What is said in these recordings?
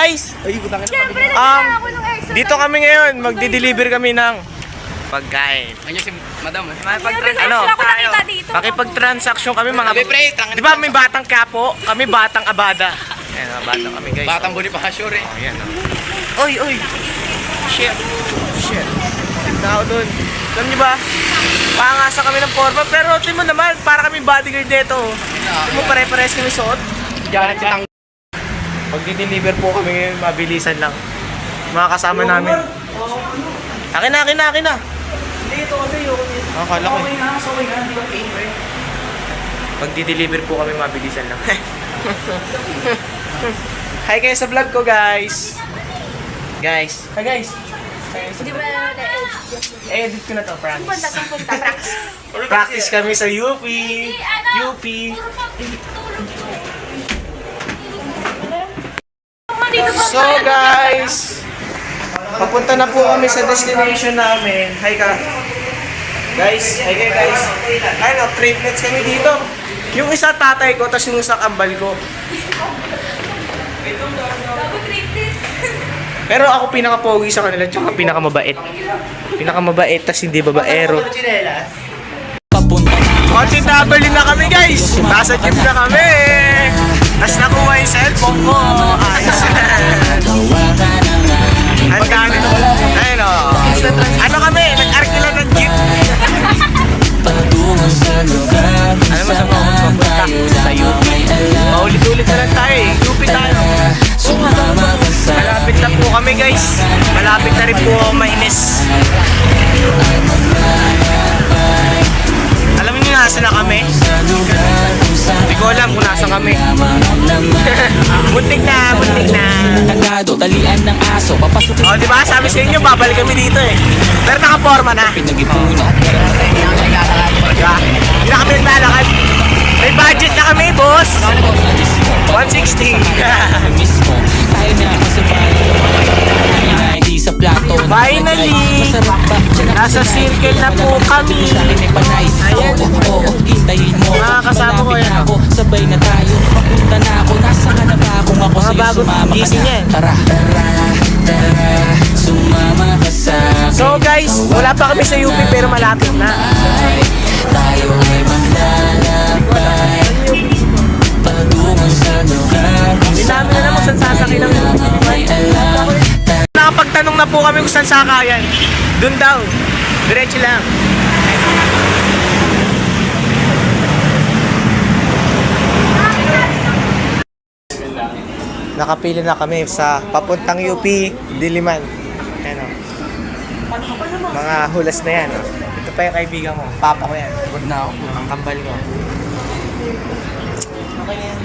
Guys, Siyempre, nagkita ako ng extra. dito kami ngayon, magdi-deliver kami ng pagkain. Ano si madam? Ano? Ako nakita dito. Makipag-transaction kami mga... Pre, tangin. Di ba may batang Kapo? Kami batang Abada. Ayan, mga batang kami guys. Batang Bonifacio rin. Oh, yan. Oy, oy. Shit. Shit. Tignan ako dun. Alam niyo ba? Pangasa kami ng forma. Pero tingin mo naman, para kami bodyguard dito. Tingin mo pare-pares kami suot. Janet si Tang. Pag-deliver po kami ngayon, mabilisan lang. Mga kasama namin. Akin na. Hindi, ito kasi yung... Akala ko Okay na, hindi ko pain, pre. Pag-deliver po kami, mabilisan lang. Hi kayo sa vlog ko, guys. Guys. Hi, guys. Di ba Edit ko na to, Saan punta? promise. Saan punta? Practice. Practice kami sa UP. UP. So, guys. Papunta na po kami sa destination namin. Hi ka. Guys, hi kayo guys. Ayun, triplets kami dito. Yung isa tatay ko, tapos yung isa kambal ko. Pero ako pinaka-pogi sa kanila, tsaka pinaka-mabait. Pinaka-mabait, tas hindi babaero. OTW na kami guys! Nasa jeep na kami! Tas nakuha yung cellphone ko. Ayos. Ang dami. Ayun o. Ano kami? Nag-arkila ng jeep. Alam mo sa mga magpunta sa UP. Maulit-ulit na lang tayo eh. UP tayo. Malapit na po kami guys. Malapit na rin po mainis. Alam niyo nasa na kami? Hindi ko alam kung nasa kami. Buntik na. Tagado, talian ng aso, papasok O diba sabi sa inyo babalik kami dito eh. Pero naka-forma na. pinag-ipunan. Hindi na kami naglalakad. May budget na kami boss. 160. Mismo, tayo na ako sa bahay. Hindi sa plato. Finally, Masarap ba? nasa circle na po kami. Sa akin ay panay. Ayan. Oo, hintayin mo. Mga kasama ko Malapit yan. na ako, sabay na tayo. Papunta na ako, nasa ka na ba? Kung ako Mga sa'yo bagong sumama ka gising na. yan. Tara, sumama ka sa akin. So guys, wala pa kami sa UP pero malapit na. Tayo ay maglalakbay patungo sa lugar kung Hindi namin alam kung saan sasakay ng may alam. Nakapagtanong na po kami kung saan sakayan. Doon daw. Diretso lang. Nakapili na kami sa papuntang UP Diliman. Ayan o. Mga hulas na yan. Oh. Ito pa yung kaibigan ko. Papa ko yan. Good na ako. Ang kambal ko.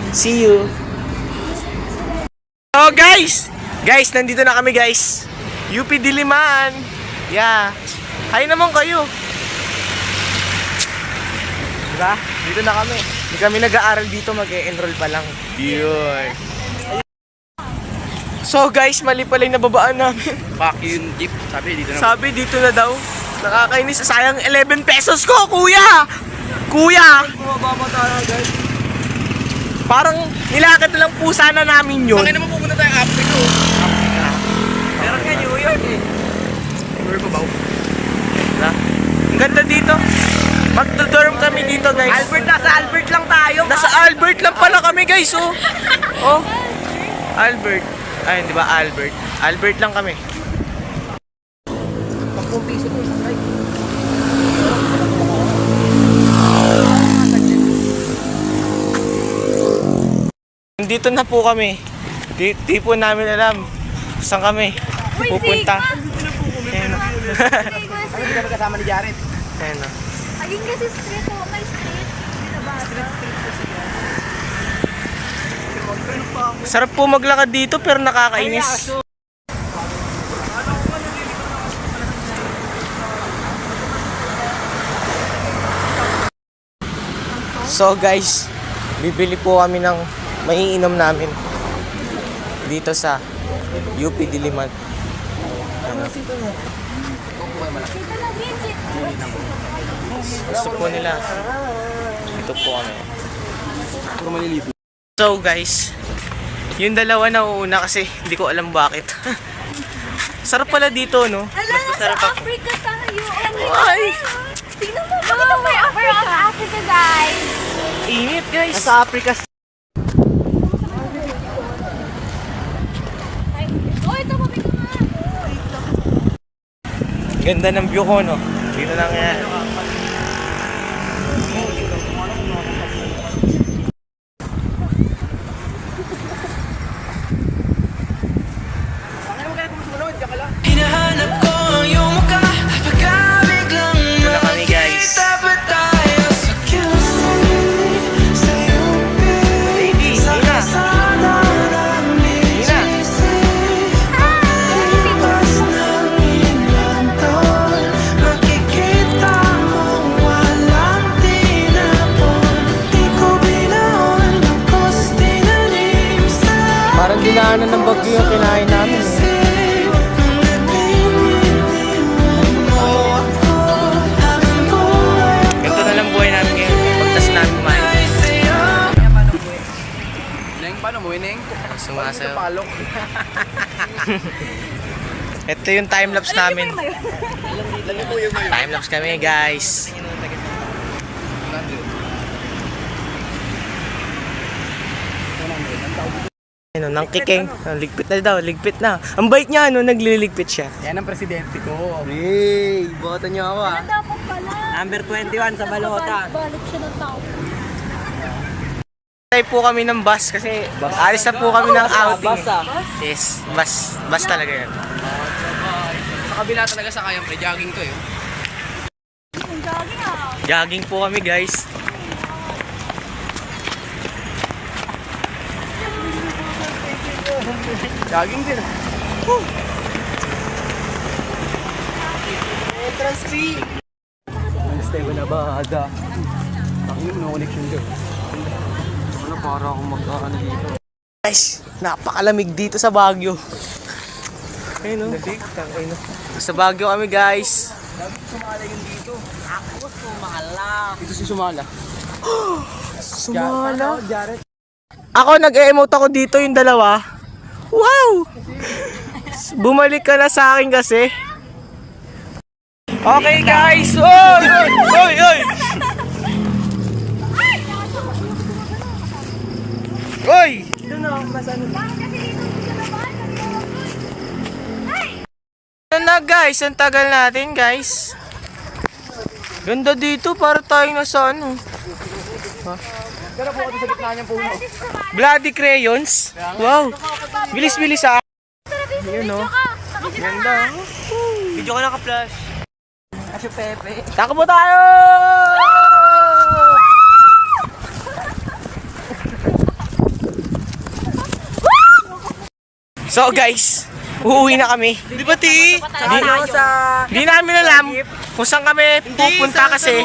See you. Oh guys! Guys, nandito na kami guys. UP Diliman. Yeah. Hi naman kayo. Diba? Dito na kami. Hindi kami nag-aaral dito. Mag-e-enroll pa lang. Yun. So guys, mali pala yung nababaan namin. Fuck yung jeep. Sabi dito na. Sabi dito na daw. Nakakainis. Sayang 11 pesos ko, kuya! Kuya! Parang nilakad na lang po sana namin yun. Tangin naman pupunta tayo Africa. Meron nga New York eh. Where pa ba? Diba? Ang ganda dito. Magdodorm kami dito guys. Nasa Albert lang tayo. Nasa Albert lang pala kami guys oh. Oh. Albert. Ay, di ba Albert? Albert lang kami. Dito na po kami. Di po namin alam saan kami pupunta. Ayan o. Ano hindi kami kasama ni Jared? Ayan o. Ayun kasi street oh. May street. Sarap po maglakad dito pero nakakainis. So guys, bibili po kami ng maiinom namin dito sa UP Diliman. Sita lang yan. Gusto po nila. Dito po kami. Puro malilibre. So guys, Yung dalawa na uuna kasi hindi ko alam bakit. Sarap pala dito, no? Alam Mas na, masarap sa ako. Africa tayo. Ay! Tingnan mo, bakit may Africa, guys? Init, guys. Sa Africa. Oh, ito, mami ko nga. Ganda ng view ko, no? Dito lang yan. Hinahanap ko ang iyong mukha pagka biglang Ito na kami, guys. tapat tayo sa kilig sa iyong Lady, Nina. sana ng Nina. lipas ng ilang taon makikita mong walang tinapon di ko binaon lukos tinanim sa Parang dinaanan ng bagyo yung kinain namin, eh. Ganito na lang buhay namin ngayon. Pagtas namin kumain. Neng, paano mo, Neng? Sumasayaw. Palok. Ito yung time-lapse namin. Time-lapse kami, guys. Ano, nang kiking. Ligpit na daw, ligpit na. Ang bait niya, ano, nagliligpit siya. Yan ang presidente ko. Hey, boto niyo ako ah. Ano dapat pala? Number 21 sa balota. Balik siya ng tao. Tayo po kami ng bus kasi alis na po kami ng outing. Bus ah. Yes, bus talaga yan. Sa kabila talaga sa kayang pre-jogging to eh. Ang jogging ah. Jogging po kami, guys. Jogging din. Entrance fee. Stay ko na ba? Ada. Ako yung no connection ko. Ano para akong mag-ano dito? Guys, napakalamig dito sa Baguio. Ayun, no? Ayun, no? Sa Baguio kami, guys. Dito si Sumala. Sumala. Ako, nag-emote ako dito yung dalawa. Wow! Bumalik ka na sa akin kasi. Okay, guys. Oy! Oy! Oy! Oy! Ano na, guys? Ang tagal natin, guys. Ganda dito, para tayong nasa ano. Pero po ako sa gitna niyang puno. Bloody crayons. Wow. Bilis-bilis ah. Yun, no? Ganda. Video ko naka-flash. Asyo Pepe. Takbo tayo! So guys, uuwi na kami. Di ba, Ti? Di namin alam kung saan kami pupunta kasi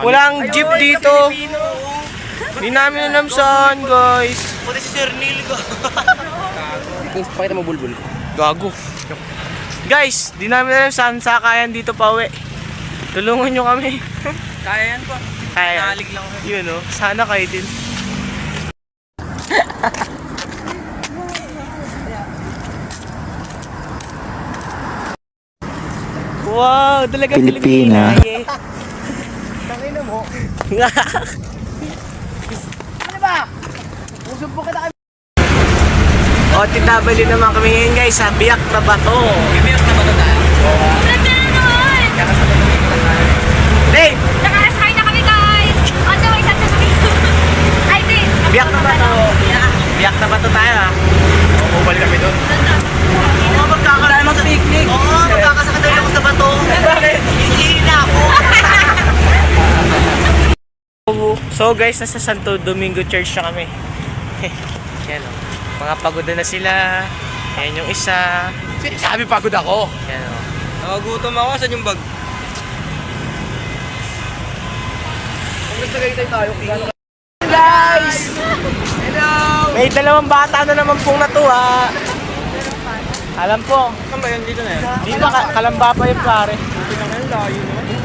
walang jeep dito. Di namin alam saan, guys. Pati si Sir Neil ko. Pakita mo bulbul. Gago. Guys, di namin alam saan sakayan dito pa uwi. Tulungan nyo kami. Kaya yan po. Kaya. Nalig lang ako. Yun, no? Sana kayo din. Wow, talaga Pilipina. Tangina mo. O, titabali naman kami ngayon, guys, sa Biak na Bato. Biyak na ba ito tayo? Ganda na naman! Dave! Nakasakay na kami, guys! On the way, saan na kami? Ay, di! Biak na Bato. Biak na Bato tayo, ah. Bumalik kami doon. Oo, magkakaroon mag-picnic. Oo, magkakasakay ako sa bato. Bakit? Hihina ako. So guys, nasa Santo Domingo Church na kami. Yan o. Mga pagoda na sila. Yan yung isa. Sabi pagod ako. Yan o. Nakagutom ako. Saan yung bag? Kung nagtagay tayo, Guys! Hello! May dalawang bata na naman pong natuwa. Alam po. Saan ba yun? Dito na yan. Dito kalamba pa yung pare.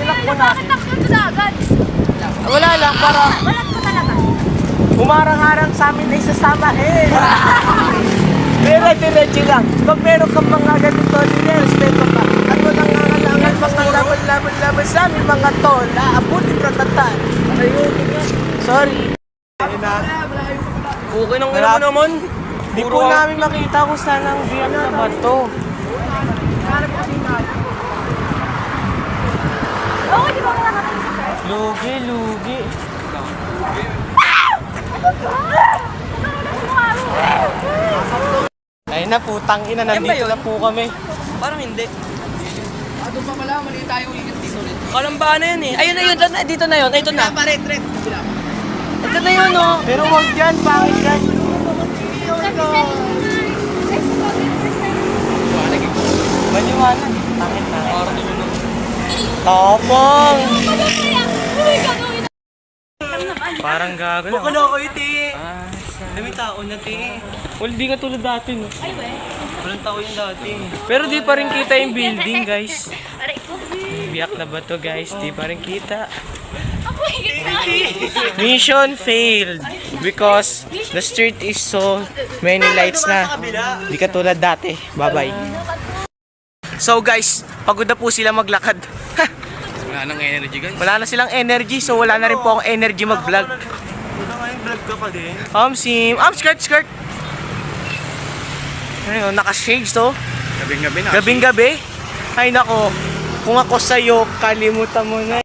Tinakbo natin. Bakit ako sa dagat? Wala lang, para Walang ko talaga. humarang-harang sa amin ay sasamahin. Pero diretso lang. Pag meron kang mga ganito, respeto ka. At walang nangalangan mga laban sa amin mga tol. Aabutin ratatan. Sorry. Okay nang ina mo naman. Di po namin makita kung saan ang biyak na bato. Oo, di ba ka nakatulog? Lugi. Ayun na, putang ina, nandito na po kami. Parang hindi. Doon pa pala, mali tayo ulit dito ulit. Kalambaan na yan eh. Ayun na yun, dito na yun, ito na. Ito na yun oh. Pero wag dyan, pangit yan. Maliwanag. Pangit na. Tapang! Parang gago na. Ano ko iti? Dami tao na ti. Well, di ka tulad dati, no? Walang tao yung dati. Pero di pa rin kita yung building, guys. Aray ko. Biyak na ba to, guys? Di pa rin kita. Ako higit na. Mission failed because the street is so many lights na. Di ka tulad dati. Bye-bye. So, guys, pagod na po sila maglakad. Wala nang energy guys. Wala na silang energy, so wala na rin po akong energy mag-vlog. Wala kayong vlog ka pa din. Skirt. Ano yun, naka-shades to. Gabing-gabi na. Gabing-gabi. Ay nako, kung ako sa'yo, kalimutan mo na.